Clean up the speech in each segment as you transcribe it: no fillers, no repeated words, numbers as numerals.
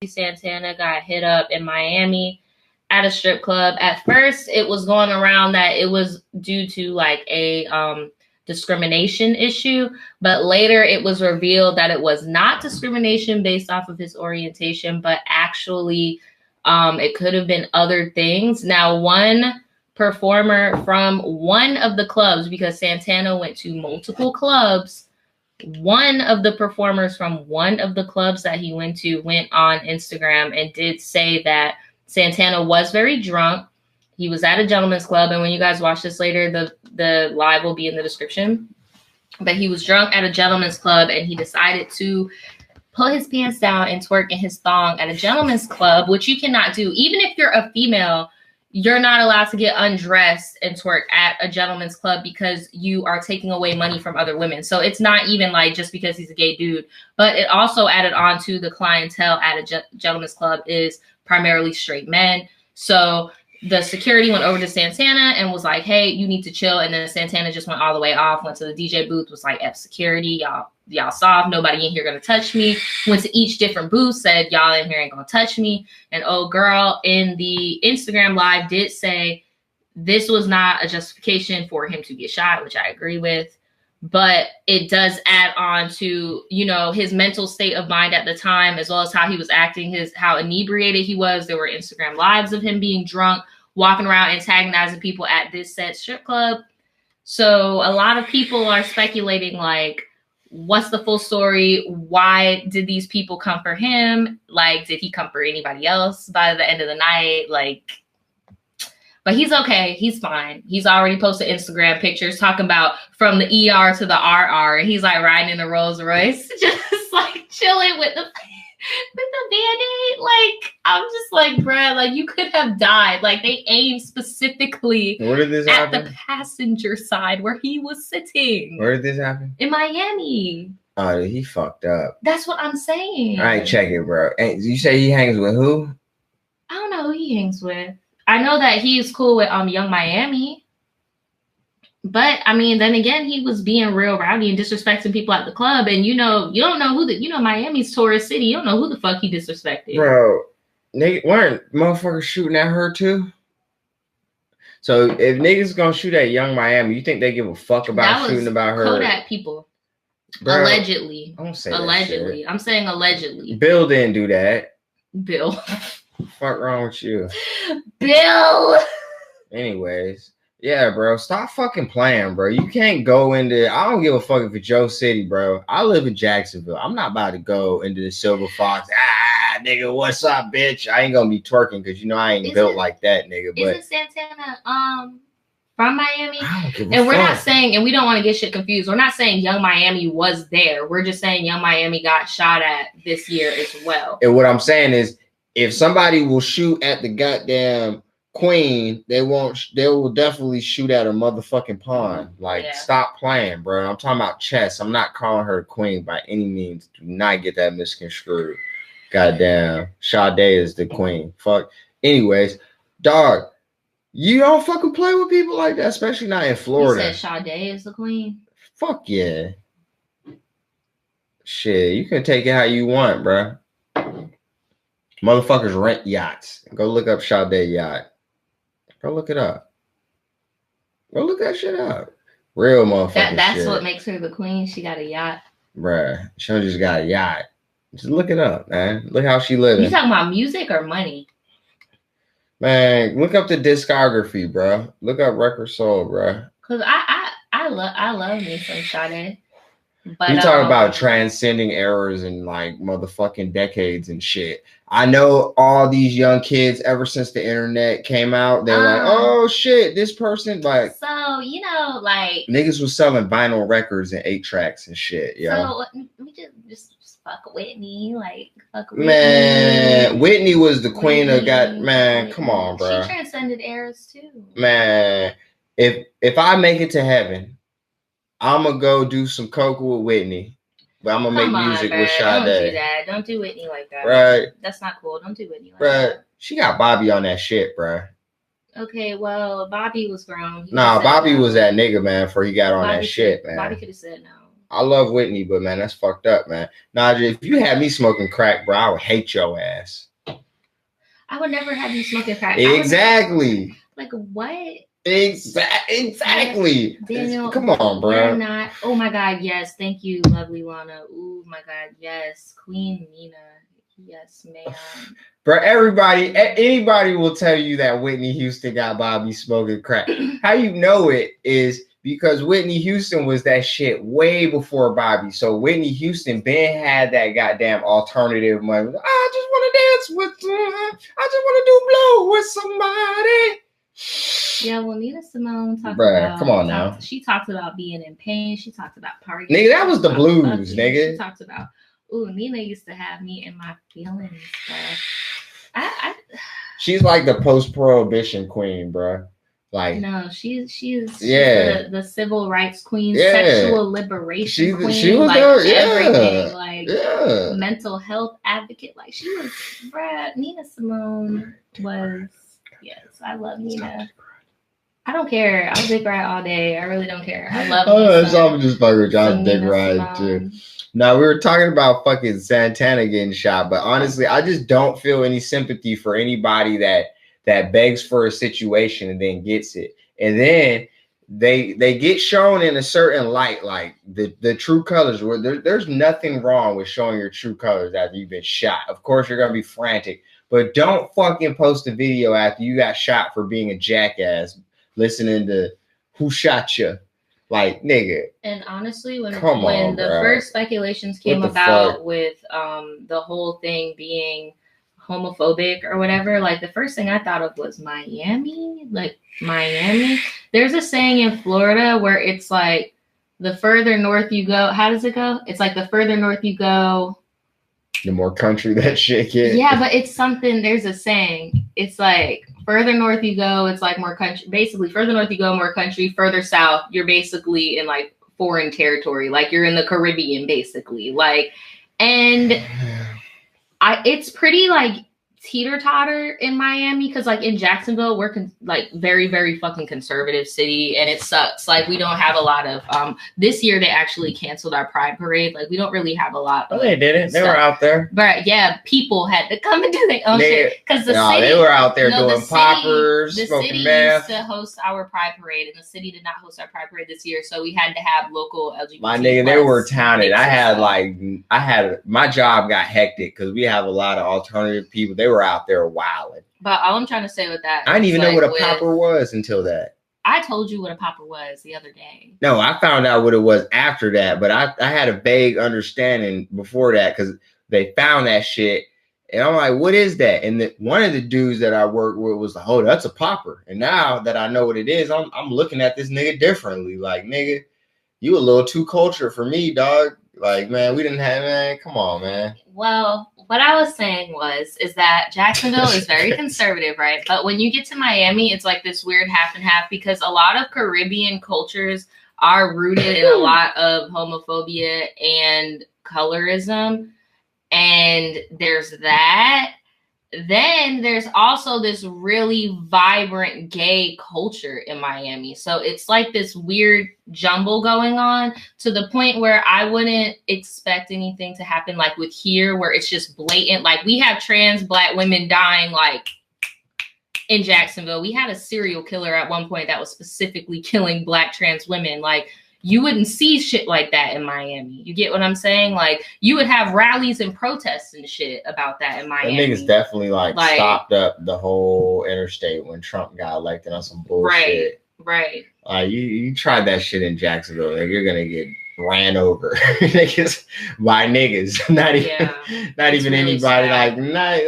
Santana got hit up in Miami at a strip club. At first, it was going around that it was due to like a discrimination issue, but later it was revealed that it was not discrimination based off of his orientation, but actually it could have been other things. Now, one performer from one of the clubs, because Santana went to multiple clubs, one of the performers from one of the clubs that he went to went on Instagram and did say that Santana was very drunk. He was at a gentleman's club, and when you guys watch this later, the live will be in the description. But he was drunk at a gentleman's club, and he decided to pull his pants down and twerk in his thong at a gentleman's club, which you cannot do. Even if you're a female, you're not allowed to get undressed and twerk at a gentleman's club because you are taking away money from other women. So it's not even like just because he's a gay dude, but it also added on to the clientele at a gentleman's club is primarily straight men. So the security went over to Santana and was like, hey, you need to chill. And then Santana just went all the way off, went to the DJ booth, was like, F security, y'all soft, nobody in here gonna touch me. Went to each different booth, said y'all in here ain't gonna touch me. And old girl in the Instagram live did say this was not a justification for him to get shot, which I agree with, but it does add on to, you know, his mental state of mind at the time, as well as how he was acting, how inebriated he was. There were Instagram lives of him being drunk, walking around antagonizing people at this said strip club. So a lot of people are speculating, like, what's the full story? Why did these people come for him? Like, did he come for anybody else by the end of the night? Like, but he's okay. He's fine. He's already posted Instagram pictures talking about from the ER to the RR. And he's like riding in a Rolls Royce, just like chilling with the Band-Aid. Like, I'm just like, bruh, like you could have died. Like they aimed specifically at the passenger side where he was sitting. Where did this happen? In Miami. Oh, he fucked up. That's what I'm saying. All right, check it, bro. And you say he hangs with who? I don't know who he hangs with. I know that he's cool with Young Miami. But I mean, then again, he was being real rowdy and disrespecting people at the club. And you know, you don't know Miami's tourist city. You don't know who the fuck he disrespected. Bro, weren't motherfuckers shooting at her too? So if niggas gonna shoot at Young Miami, you think they give a fuck about shooting about her? Kodak people. Bro, allegedly. Don't say allegedly. I'm saying allegedly. Bill didn't do that. Bill. Fuck wrong with you? Bill. Anyways. Yeah, bro. Stop fucking playing, bro. You can't go into... I don't give a fuck if it's your city, bro. I live in Jacksonville. I'm not about to go into the Silver Fox. Nigga, what's up, bitch? I ain't gonna be twerking because you know I ain't built like that, nigga. But isn't Santana from Miami? And we're not saying, and we don't want to get shit confused. We're not saying Young Miami was there. We're just saying Young Miami got shot at this year as well. And what I'm saying is, if somebody will shoot at the goddamn Queen, they will definitely shoot at a motherfucking pawn. Like, stop playing, bro. I'm talking about chess. I'm not calling her Queen by any means. Do not get that misconstrued. Goddamn. Sade is the Queen. Fuck. Anyways, dog, you don't fucking play with people like that, especially not in Florida. You said Sade is the Queen? Fuck yeah. Shit, you can take it how you want, bro. Motherfuckers rent yachts. Go look up Sade yacht. Go look it up. Go look that shit up. Real motherfucker. That's what makes her the queen. She got a yacht. Bruh. She don't just got a yacht. Just look it up, man. Look how she living. You talking about music or money? Man, look up the discography, bro. Look up record sold, bro. Cause I love me some Sade. But you talk about transcending eras and like motherfucking decades and shit. I know all these young kids ever since the internet came out, they're like, oh shit, this person like. So you know, like niggas was selling vinyl records and 8-tracks and shit, yo. So we just fuck Whitney, like fuck Whitney. Man, Whitney was the queen of man. Come on, bro. She transcended eras too. Man, if I make it to heaven, I'm gonna go do some coke with Whitney. But I'm gonna make music with Sade. Don't do that. Don't do Whitney like that. Right. That's not cool. Don't do Whitney like that. She got Bobby on that shit, bro. Okay, well, Bobby was grown. Nah, Bobby was that nigga, man, before he got on that shit, man. Bobby could have said no. I love Whitney, but man, that's fucked up, man. Nadja, if you had me smoking crack, bro, I would hate your ass. I would never have you smoking crack. Exactly. Like what? Exactly. Daniel, come on, bro. We're not. Oh my God, yes. Thank you, lovely Lana. Oh my God, yes. Queen Nina. Yes, ma'am. Bro, anybody will tell you that Whitney Houston got Bobby smoking crack. How you know it is because Whitney Houston was that shit way before Bobby. So Whitney Houston been had that goddamn alternative money. I just want to dance with, I just want to do blow with somebody. Yeah, well, Nina Simone talked about. Come on now. She talked about being in pain. She talked about partying. Nigga, that was the blues, nigga. She talked about. Ooh, Nina used to have me in my feelings, bro. She's like the post-prohibition queen, bro. Like she's the civil rights queen, sexual liberation queen, she was like everything, like mental health advocate. Like she was, bruh. Nina Simone was. Yes, I love Nina. I don't care. I'll dick ride all day. I really don't care. I love. I'm just fucking with y'all dick ride too. Now we were talking about fucking Santana getting shot, but honestly, I just don't feel any sympathy for anybody that begs for a situation and then gets it, and then they get shown in a certain light, like the true colors. Where there's nothing wrong with showing your true colors after you've been shot. Of course, you're gonna be frantic, but don't fucking post a video after you got shot for being a jackass, listening to who shot you. Like, nigga. And honestly, when the first speculations came about with the whole thing being homophobic or whatever, like the first thing I thought of was Miami. Like Miami. There's a saying in Florida where it's like the further north you go, how does it go? It's like the further north you go, the more country that shit gets. Yeah, but it's something, there's a saying. It's like further north you go, it's like more country. Basically, further north you go, more country. Further south, you're basically in like foreign territory. Like you're in the Caribbean, basically. Like, and it's pretty like teeter-totter in Miami because like in Jacksonville we're like very, very fucking conservative city, and it sucks. Like we don't have a lot of this year they actually canceled our pride parade. Like we don't really have a lot. They didn't. They were out there. But yeah, people had to come and do their own shit because city, they were out there doing poppers, smoking meth. The city used to host our pride parade, and the city did not host our pride parade this year, so we had to have local LGBT. My nigga, they were talented. I had my job got hectic because we have a lot of alternative people. They were out there wilding. But all I'm trying to say with that, I didn't even know what a popper was until that. I told you what a popper was the other day. No, I found out what it was after that, but I had a vague understanding before that because they found that shit, and I'm like, what is that? And one of the dudes that I worked with was like, oh, that's a popper. And now that I know what it is, I'm looking at this nigga differently. Like, nigga, you a little too cultured for me, dog. Like, man, we didn't have, man, come on, man. Well, what I was saying is that Jacksonville is very conservative, right? But when you get to Miami, it's like this weird half and half because a lot of Caribbean cultures are rooted in a lot of homophobia and colorism. And there's that. Then there's also this really vibrant gay culture in Miami. So it's like this weird jumble going on to the point where I wouldn't expect anything to happen like with here, where it's just blatant. Like we have trans Black women dying like in Jacksonville. We had a serial killer at one point that was specifically killing Black trans women. Like you wouldn't see shit like that in Miami. You get what I'm saying? Like you would have rallies and protests and shit about that in Miami. The niggas definitely like stopped up the whole interstate when Trump got elected on some bullshit. Right. You tried that shit in Jacksonville. Like you're gonna get ran over niggas by niggas. Not even really anybody sad.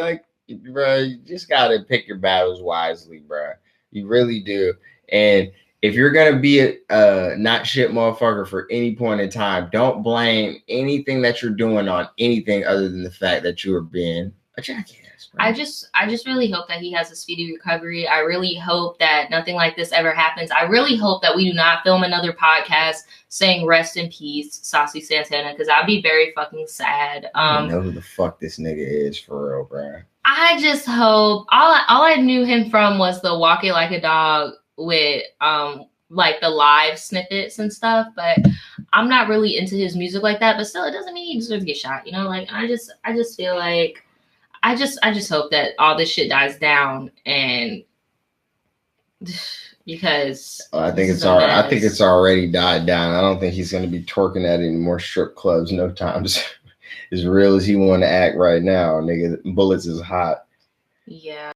like bro. You just gotta pick your battles wisely, bro. You really do. And if you're going to be a not shit motherfucker for any point in time, don't blame anything that you're doing on anything other than the fact that you are being a jackass. Bro. I just really hope that he has a speedy recovery. I really hope that nothing like this ever happens. I really hope that we do not film another podcast saying rest in peace, Saucy Santana, because I'd be very fucking sad. I know who the fuck this nigga is for real, bro. I just hope all I knew him from was the Walk It Like a Dog with like the live snippets and stuff, but I'm not really into his music like that, but still, it doesn't mean he deserves to get shot. You know, like I just feel like I just hope that all this shit dies down, and because I think it's already died down. I don't think he's going to be twerking at any more strip clubs no time. As real as he want to act right now, nigga, bullets is hot. Yeah.